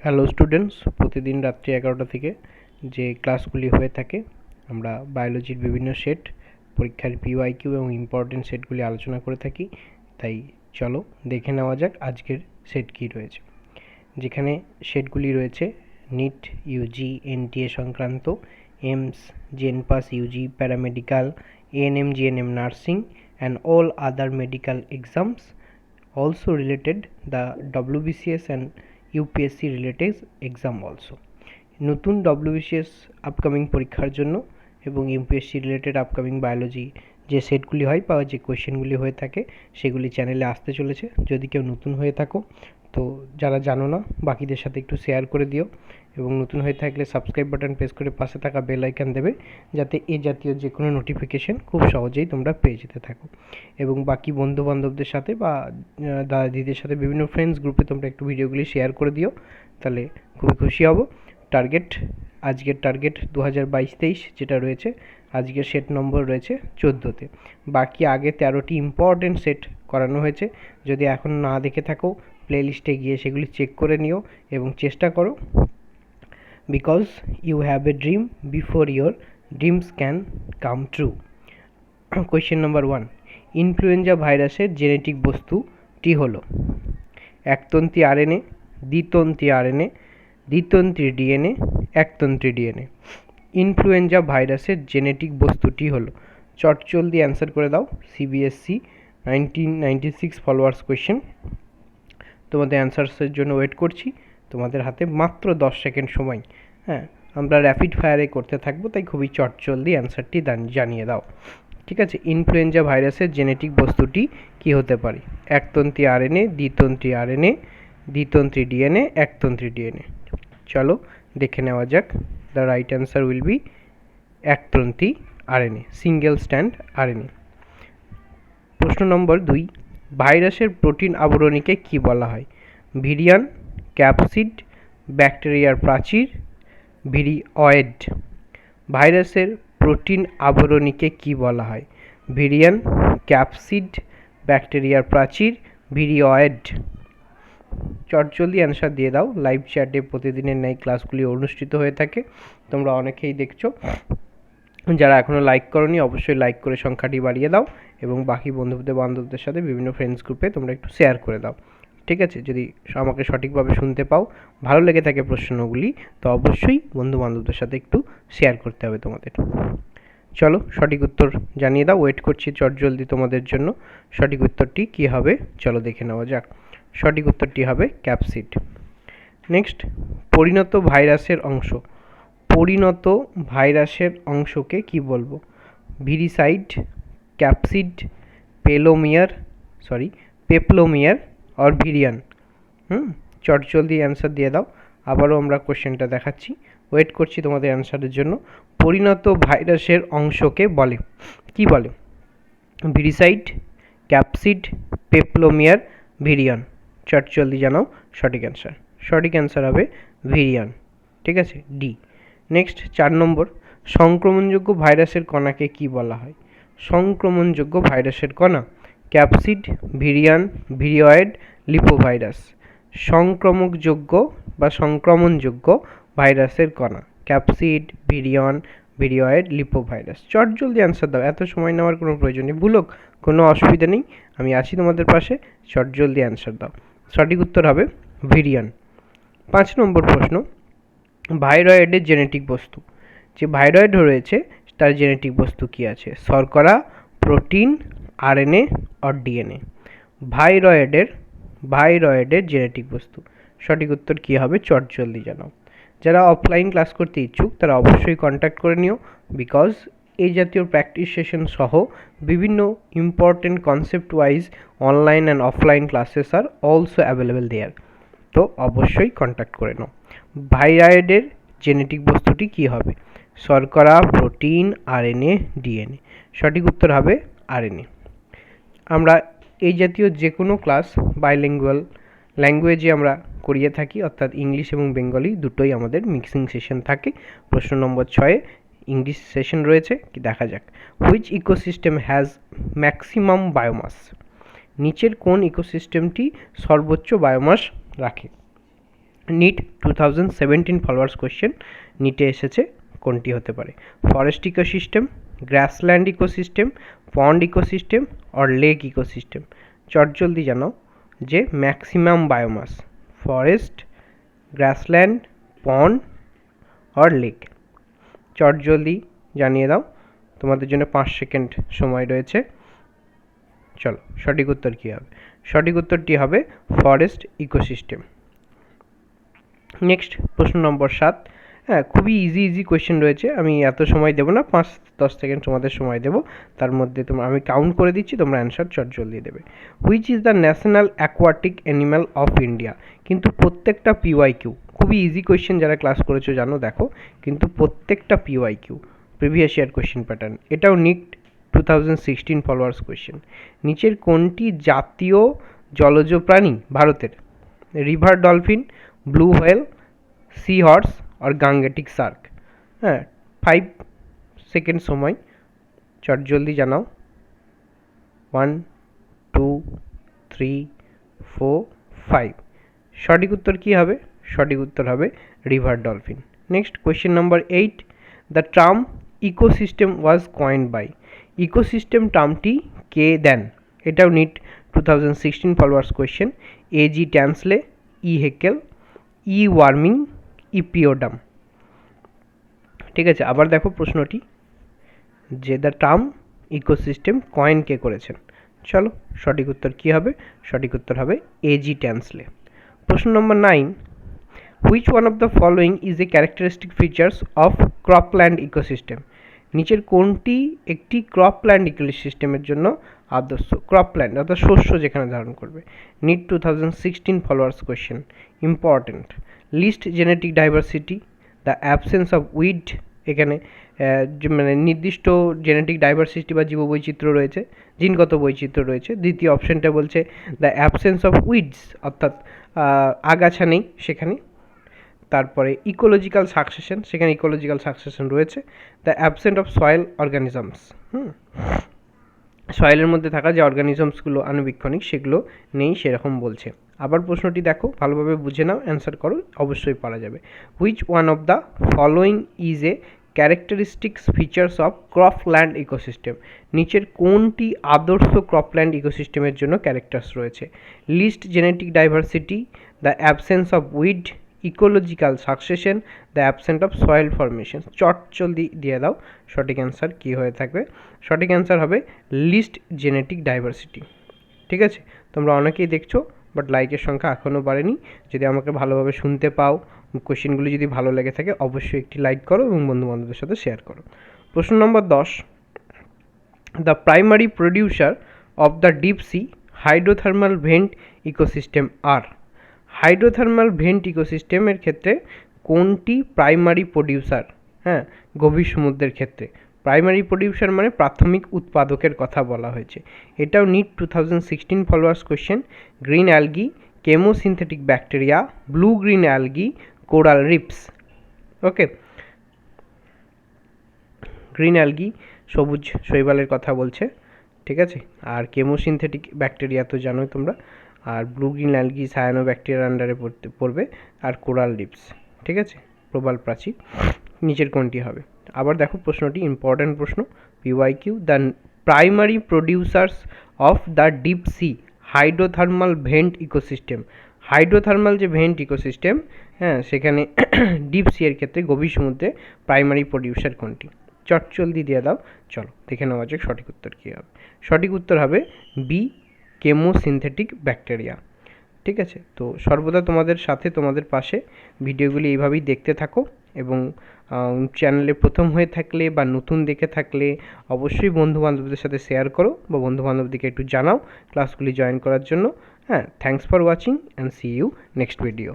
Hello students, প্রতিদিন রাত্রি 11টা থেকে যে ক্লাসগুলি হয়ে থাকে আমরা বায়োলজির বিভিন্ন সেট, পরীক্ষার পিওয়াইকিউ এবং ইম্পর্টেন্ট সেটগুলি আলোচনা করে থাকি। তাই চলো দেখে নেওয়া যাক আজকের সেট কী রয়েছে। যেখানে সেটগুলি রয়েছে নিট ইউজি এনটিএ সংক্রান্ত, AIIMS, JENPAS UG, paramedical, ANM-GNM nursing and all other medical exams also related the WBCS and UPSC related exam also. নতুন WBCS আপকামিং পরীক্ষার জন্য এবং UPSC রিলেটেড আপকামিং বায়োলজি যে সেটগুলি হয় বা যে কোয়েশ্চেনগুলি হয়ে থাকে সেগুলি চ্যানেলে আসতে চলেছে। যদি কেউ নতুন হয়ে থাকো তো যারা জানো না বাকিদের সাথে একটু শেয়ার করে দিও, এবং নতুন হয়ে থাকলে সাবস্ক্রাইব বাটন প্রেস করে পাশে থাকা বেল আইকন দেবে যাতে এই জাতীয় যে কোনো নোটিফিকেশন খুব সহজেই তোমরা পেয়ে যেতে থাকো। এবং বাকি বন্ধু বান্ধবদের সাথে বা দাদা দিদিদের সাথে বিভিন্ন ফ্রেন্ডস গ্রুপে তোমরা একটু ভিডিওগুলি শেয়ার করে দিও, তাহলে খুবই খুশি হব। আজকের টার্গেট 2022-23 যেটা রয়েছে, আজকের সেট নম্বর রয়েছে 14তে। বাকি আগে 13টি ইম্পর্টেন্ট সেট করানো হয়েছে। যদি এখন না দেখে থাকো প্লেলিস্টে গিয়ে সেগুলি চেক করে নিও এবং চেষ্টা করো, because you have a dream before your dreams can come true. Question number 1, influenza ভাইরাসের জেনেটিক বস্তুটি হলো একতন্ত্রী আরএনএ, দ্বিতন্ত্রী আরএনএ, দ্বিতন্ত্রী ডিএনএ, একতন্ত্রী ডিএনএ। ইনফ্লুয়েঞ্জা ভাইরাসের জেনেটিক বস্তুটি হলো, চটজলদি অ্যান্সার করে দাও। CBSE 1996 followers question. তোমাদের অ্যান্সার্সের জন্য ওয়েট করছি। তোমাদের হাতে মাত্র 10 সেকেন্ড সময়। হ্যাঁ, আমরা র্যাপিড ফায়ারে করতে থাকবো, তাই খুবই চটজলদি অ্যান্সারটি জানিয়ে দাও। ঠিক আছে, ইনফ্লুয়েঞ্জা ভাইরাসের জেনেটিক বস্তুটি কি হতে পারে? একতন্ত্রী আরএনএ, দ্বিতন্ত্রী আরএনএ, দ্বিতন্ত্রী ডিএনএ, একতন্ত্রী ডিএনএ। চলো দেখে নেওয়া যাক। The right answer will be একতন্ত্রী আরএনএ, সিঙ্গেল স্ট্যান্ড আরএনএ। প্রশ্ন নম্বর 2, ভাইরাসের প্রোটিন আবরণীকে কি বলা হয়? ভিরিয়ান, ক্যাপসিড, ব্যাকটেরিয়ার প্রাচীর, ভিরিওয়েড। ভাইরাসের প্রোটিন আবরণীকে কি বলা হয়? ভিরিয়ান, ক্যাপসিড, ব্যাকটেরিয়ার প্রাচীর, ভিরিওয়েড। চটজলদি অ্যান্সার দিয়ে দাও। লাইভ চ্যাটে প্রতিদিনের ন্যায় ক্লাসগুলি অনুষ্ঠিত হয়ে থাকে, তোমরা অনেকেই দেখছো। যারা এখনও লাইক করোনি অবশ্যই লাইক করে সংখ্যাটি বাড়িয়ে দাও, এবং বাকি বান্ধবদের সাথে বিভিন্ন ফ্রেন্ডস গ্রুপে তোমরা একটু শেয়ার করে দাও। ঠিক আছে, যদি আমাকে সঠিকভাবে শুনতে পাও, ভালো লেগে থাকে প্রশ্নগুলি, তো অবশ্যই বন্ধু বান্ধবদের সাথে একটু শেয়ার করতে হবে তোমাদের। চলো সঠিক উত্তর জানিয়ে দাও, ওয়েট করছি চটজলদি তোমাদের জন্য। সঠিক উত্তরটি কী হবে চলো দেখে নেওয়া যাক। সঠিক উত্তরটি হবে ক্যাপসিড। নেক্সট, পরিণত ভাইরাসের অংশ। পরিণত ভাইরাসের অংশকে কি বলবো? ভিরিসাইড, ক্যাপসিড, পেপলোমিয়ার অর ভিরিয়ান। চটজলদি অ্যান্সার দিয়ে দাও। আবারও আমরা কোশ্চেনটা দেখাচ্ছি, ওয়েট করছি তোমাদের অ্যান্সারের জন্য। পরিণত ভাইরাসের অংশকে বলে কি বলে? ভিরিসাইড, ক্যাপসিড, পেপলোমিয়ার, ভিরিয়ান। চটজলদি জানাও সঠিক অ্যান্সার। সঠিক অ্যান্সার হবে ভিরিয়ান। ঠিক আছে, ডি। নেক্সট 4 নম্বর, সংক্রমণযোগ্য ভাইরাসের কণাকে কি বলা হয়? সংক্রমণযোগ্য ভাইরাসের কণা, ক্যাপসিড, ভিরিয়ান, ভিরিওয়েড, লিপোভাইরাস। সংক্রমণযোগ্য ভাইরাসের কণা, ক্যাপসিড, ভিরিয়ান, ভিরিওয়েড, লিপোভাইরাস। চটজলদি অ্যান্সার দাও, এত সময় নেওয়ার কোনো প্রয়োজন নেই। ভুলক কোনো অসুবিধা নেই, আমি আছি তোমাদের পাশে। চটজলদি অ্যান্সার দাও। সঠিক উত্তর হবে ভিরিয়ান। 5 নম্বর প্রশ্ন, ভাইরয়েডের জেনেটিক বস্তু। যে ভাইরয়েড রয়েছে তার জেনেটিক বস্তু কি আছে? শর্করা, প্রোটিন, আরএনএ অর ডিএনএ। ভাইরয়েডের জেনেটিক বস্তু। সঠিক উত্তর কী হবে চটজলদি জানাও। যারা অফলাইন ক্লাস করতে ইচ্ছুক তারা অবশ্যই কন্ট্যাক্ট করে নিও, বিকজ এই জাতীয় প্র্যাকটিস সেশন সহ বিভিন্ন important concept wise online and offline classes are also available there. তো অবশ্যই কন্ট্যাক্ট করে নাও। ভাইরয়েডের জেনেটিক বস্তুটি কী হবে? শর্করা, প্রোটিন, আরএনএ, ডিএনএ। সঠিক উত্তর হবে আরএনএ। আমরা এই জাতীয় যে কোনো ক্লাস বাইলিঙ্গুয়াল ল্যাঙ্গুয়েজে আমরা করিয়ে থাকি, অর্থাৎ ইংলিশ এবং বেঙ্গলি দুটোই আমাদের মিক্সিং সেশন থাকে। প্রশ্ন নম্বর 6 ইংলিশ সেশন রয়েছে, কি দেখা যাক। Which ecosystem has maximum biomass? নিচের কোন ইকোসিস্টেমটি সর্বোচ্চ বায়োমাস রাখে? নিট 2017 ফলোয়ার্স কোয়েশ্চেন নিটে এসেছে, কোনটি হতে পারে? Forest ecosystem, grassland ecosystem, pond ecosystem or lake ecosystem. চটজলদি জানাও যে maximum biomass, forest, grassland, pond or lake. চটজলদি জানিয়ে দাও, তোমাদের জন্য 5 সেকেন্ড সময় রয়েছে। চলো, সঠিক উত্তর কী হবে? সঠিক উত্তরটি হবে ফরেস্ট ইকোসিস্টেম। নেক্সট প্রশ্ন নম্বর 7। হ্যাঁ, খুবই ইজি কোয়েশ্চেন রয়েছে, আমি এত সময় দেবো না, 5-10 সেকেন্ড তোমাদের সময় দেবো, তার মধ্যে আমি কাউন্ট করে দিচ্ছি, তোমরা অ্যান্সার চটজলদি দেবে। Which is the national aquatic animal of India? কিন্তু প্রত্যেকটা পিওয়াইকিউ, খুবই ইজি কোয়েশ্চেন, যারা ক্লাস করেছো জানো, দেখো কিন্তু প্রত্যেকটা PYQ, previous year question pattern, এটাও নিট 2016 ফলোয়ার্স কোয়েশ্চেন। নিচের কোনটি জাতীয় জলজ প্রাণী ভারতের? River dolphin, blue whale, sea horse আর গাঙ্গেটিক শার্ক। হ্যাঁ, 5 সেকেন্ড সময়, চটজলদি জানাও। 1 2 3 4 5। সঠিক উত্তর কী হবে? সঠিক উত্তর হবে river dolphin. Next question number 8। The term ecosystem was coined by. Ecosystem টার্মটি কে দেন? এটাও NEET 2016 followers question. A G Tansley, E Haeckel, E Warming, E P Odum. ঠিক আছে, আবার দেখো প্রশ্নটি, যে দ্য টার্ম ইকোসিস্টেম কয়েন কে করেছেন? চলো, সঠিক উত্তর কী হবে? সঠিক উত্তর হবে এজি ট্যান্সলে। প্রশ্ন নম্বর 9। Which one of the following is a characteristic features of cropland ecosystem? নিচের কোনটি একটি ক্রপল্যান্ড ইকোসিস্টেমের জন্য আদর্শ? ক্রপল্যান্ড অর্থাৎ শস্য যেখানে ধারণ করবে। NEET 2016 followers question, important. List genetic diversity, the absence of weed, এখানে মানে নির্দিষ্ট জেনেটিক ডাইভার্সিটি বা জীববৈচিত্র্য রয়েছে, জিনগত বৈচিত্র্য রয়েছে। দ্বিতীয় অপশানটা বলছে দ্য অ্যাবসেন্স অফ উইডস, অর্থাৎ আগাছা নেই সেখানে। তারপরে ইকোলজিক্যাল সাকসেশন, সেখানে ইকোলজিক্যাল সাকসেশন রয়েছে। The absent of soil organisms, সয়েলের মধ্যে থাকা যে অর্গানিজমসগুলো আণুবীক্ষণিক সেগুলো নেই সেরকম বলছে। আবার প্রশ্নটি দেখো, ভালোভাবে বুঝে নাও, অ্যান্সার করো, অবশ্যই পারা যাবে। Which one of the following is a characteristics features of cropland ecosystem? নিচের কোনটি আদর্শ ক্রপল্যান্ড ইকোসিস্টেমের জন্য ক্যারেক্টার্স রয়েছে? List genetic diversity, the absence of weed, ecological succession, the absent of soil formation. চটজলদি দিয়ে দাও, সঠিক অ্যান্সার কী হয়ে থাকবে? সঠিক অ্যান্সার হবে লিস্ট জেনেটিক ডাইভার্সিটি। ঠিক আছে, তোমরা অনেকেই দেখছো, বাট লাইকের সংখ্যা এখনও বাড়েনি। যদি আমাকে ভালোভাবে শুনতে পাও, কোয়েশ্চেনগুলি যদি ভালো লেগে থাকে, অবশ্যই একটি লাইক করো এবং বন্ধুবান্ধবদের সাথে শেয়ার করো। প্রশ্ন নম্বর 10। The primary producer of the deep sea hydrothermal vent ecosystem are? Hydrothermal vent ইকোসিস্টেমের ক্ষেত্রে কোনটি প্রাইমারি প্রডিউসার? হ্যাঁ, গভীর সমুদ্রের ক্ষেত্রে প্রাইমারি প্রডিউসার মানে প্রাথমিক উৎপাদকের কথা বলা হয়েছে। এটাও NEET 2016 followers question. Green algae, chemosynthetic bacteria, blue green algae, coral reefs. Okay, green algae সবুজ শৈবালের কথা বলছে, ঠিক আছে। আর কেমোসিনথেটিক ব্যাকটেরিয়া তো জানোই তোমরা, আর ব্লু গ্রিন অ্যালগি সায়ানো ব্যাকটেরিয়ার আন্ডারে পড়বে, আর কোরাল রিপস, ঠিক আছে, প্রবাল প্রাচীর। নিচের কোনটি হবে? আবার দেখো প্রশ্নটি, ইম্পর্ট্যান্ট প্রশ্ন, PYQ. The primary producers of the deep sea hydrothermal vent ecosystem. Hydrothermal যে ভেন্ট ইকোসিস্টেম, হ্যাঁ, সেখানে ডিপ সি এর ক্ষেত্রে গভীর সমুদ্রে প্রাইমারি প্রডিউসার কোনটি? চটজলদি দিয়ে দাও, চলো দেখে নেওয়া যাক সঠিক উত্তর কী হবে। সঠিক উত্তর হবে বি, কেমোসিনথেটিক ব্যাকটেরিয়া। ঠিক আছে, তো সর্বদা তোমাদের সাথে, তোমাদের পাশে ভিডিওগুলি এইভাবেই দেখতে থাকো, এবং চ্যানেলে প্রথম হয়ে থাকলে বা নতুন দেখে থাকলে অবশ্যই বন্ধুবান্ধবদের সাথে শেয়ার করো, বা বন্ধুবান্ধবদেরকে একটু জানাও ক্লাসগুলি জয়েন করার জন্য। হ্যাঁ, thanks for watching and see you next video.